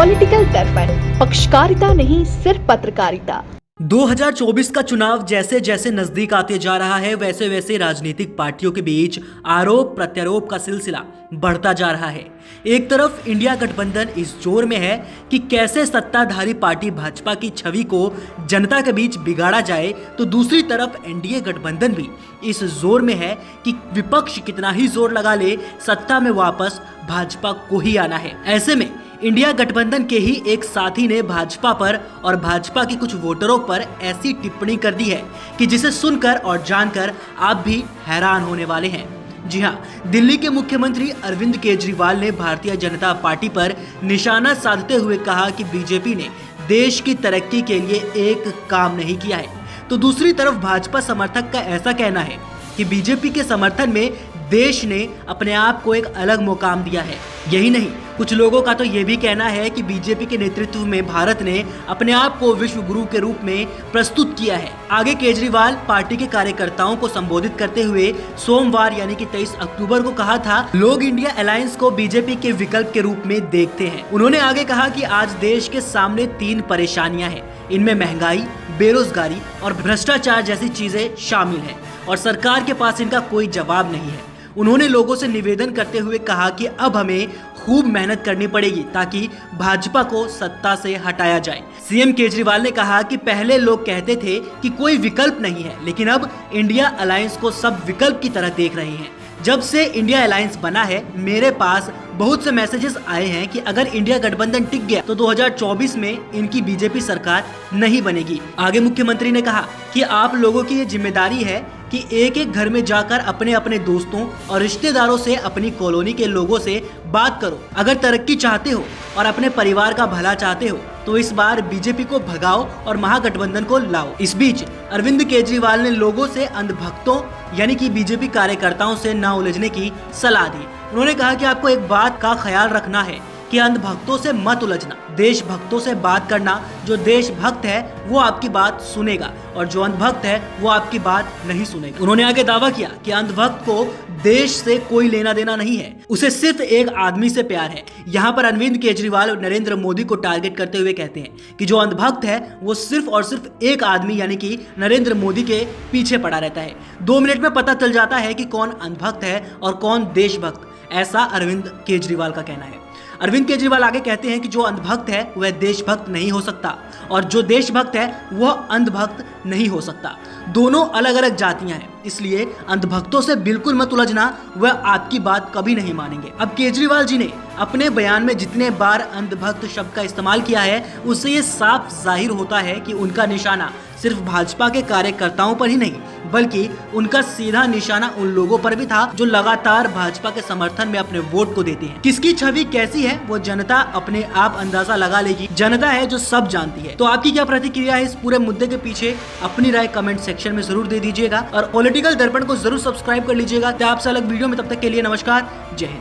Political दर्पण, पक्षकारिता नहीं सिर्फ पत्रकारिता। 2024 का चुनाव जैसे जैसे नजदीक आते जा रहा है वैसे वैसे राजनीतिक पार्टियों के बीच आरोप प्रत्यारोप का सिलसिला बढ़ता जा रहा है। एक तरफ इंडिया गठबंधन इस जोर में है कि कैसे सत्ताधारी पार्टी भाजपा की छवि को जनता के बीच बिगाड़ा जाए, तो दूसरी तरफ एनडीए गठबंधन भी इस जोर में है कि विपक्ष कितना ही जोर लगा ले, सत्ता में वापस भाजपा को ही आना है। ऐसे में इंडिया गठबंधन के ही एक साथी ने भाजपा पर और भाजपा की कुछ वोटरों पर ऐसी टिप्पणी कर दी है कि जिसे सुनकर और जानकर आप भी हैरान होने वाले हैं। जी हाँ, दिल्ली के मुख्यमंत्री अरविंद केजरीवाल ने भारतीय जनता पार्टी पर निशाना साधते हुए कहा कि बीजेपी ने देश की तरक्की के लिए एक काम नहीं किया है। तो दूसरी तरफ भाजपा समर्थक का ऐसा कहना है कि बीजेपी के समर्थन में देश ने अपने आप को एक अलग मुकाम दिया है। यही नहीं, कुछ लोगों का तो ये भी कहना है कि बीजेपी के नेतृत्व में भारत ने अपने आप को विश्व गुरु के रूप में प्रस्तुत किया है। आगे केजरीवाल पार्टी के कार्यकर्ताओं को संबोधित करते हुए सोमवार यानी कि 23 अक्टूबर को कहा था, लोग इंडिया अलायंस को बीजेपी के विकल्प के रूप में देखते हैं। उन्होंने आगे कहा कि आज देश के सामने 3 परेशानियां हैं। इनमें महंगाई, बेरोजगारी और भ्रष्टाचार जैसी चीजें शामिल हैं और सरकार के पास इनका कोई जवाब नहीं है। उन्होंने लोगों से निवेदन करते हुए कहा कि अब हमें खूब मेहनत करनी पड़ेगी ताकि भाजपा को सत्ता से हटाया जाए। सीएम केजरीवाल ने कहा कि पहले लोग कहते थे कि कोई विकल्प नहीं है, लेकिन अब इंडिया अलायंस को सब विकल्प की तरह देख रहे हैं। जब से इंडिया अलायंस बना है, मेरे पास बहुत से मैसेजेस आए हैं कि अगर इंडिया गठबंधन टिक गया तो 2024 में इनकी बीजेपी सरकार नहीं बनेगी। आगे मुख्यमंत्री ने कहा कि आप लोगों की ये जिम्मेदारी है कि एक एक घर में जाकर अपने अपने दोस्तों और रिश्तेदारों से, अपनी कॉलोनी के लोगों से बात करो। अगर तरक्की चाहते हो और अपने परिवार का भला चाहते हो तो इस बार बीजेपी को भगाओ और महागठबंधन को लाओ। इस बीच अरविंद केजरीवाल ने लोगों से अंधभक्तों यानी कि बीजेपी कार्यकर्ताओं से न उलझने की सलाह दी। उन्होंने कहा कि आपको एक बात का ख्याल रखना है कि अंधभक्तों से मत उलझना, देशभक्तों से बात करना। जो देशभक्त है वो आपकी बात सुनेगा और जो अंधभक्त है वो आपकी बात नहीं सुनेगा। उन्होंने आगे दावा किया कि अंधभक्त को देश से कोई लेना देना नहीं है, उसे सिर्फ एक आदमी से प्यार है। यहाँ पर अरविंद केजरीवाल नरेंद्र मोदी को टारगेट करते हुए कहते हैं कि जो अंधभक्त है वो सिर्फ और सिर्फ एक आदमी यानी कि नरेंद्र मोदी के पीछे पड़ा रहता है। 2 मिनट में पता चल जाता है कि कौन अंधभक्त है और कौन देशभक्त, ऐसा अरविंद केजरीवाल का कहना है। अरविंद केजरीवाल आगे कहते हैं कि जो अंधभक्त है वह देशभक्त नहीं हो सकता और जो देशभक्त है वह अंधभक्त नहीं हो सकता। दोनों अलग अलग जातियां हैं, इसलिए अंधभक्तों से बिल्कुल मत उलझना, वह आपकी बात कभी नहीं मानेंगे। अब केजरीवाल जी ने अपने बयान में जितने बार अंधभक्त शब्द का इस्तेमाल किया है उससे ये साफ जाहिर होता है कि उनका निशाना सिर्फ भाजपा के कार्यकर्ताओं पर ही नहीं बल्कि उनका सीधा निशाना उन लोगों पर भी था जो लगातार भाजपा के समर्थन में अपने वोट को देते हैं। किसकी छवि कैसी है वो जनता अपने आप अंदाजा लगा लेगी। जनता है जो सब जानती है। तो आपकी क्या प्रतिक्रिया है इस पूरे मुद्दे के पीछे, अपनी राय कमेंट सेक्शन में जरूर दे दीजिएगा और पॉलिटिकल दर्पण को जरूर सब्सक्राइब कर लीजिएगा। तो आपसे अलग वीडियो में, तब तक के लिए नमस्कार, जय हिंद।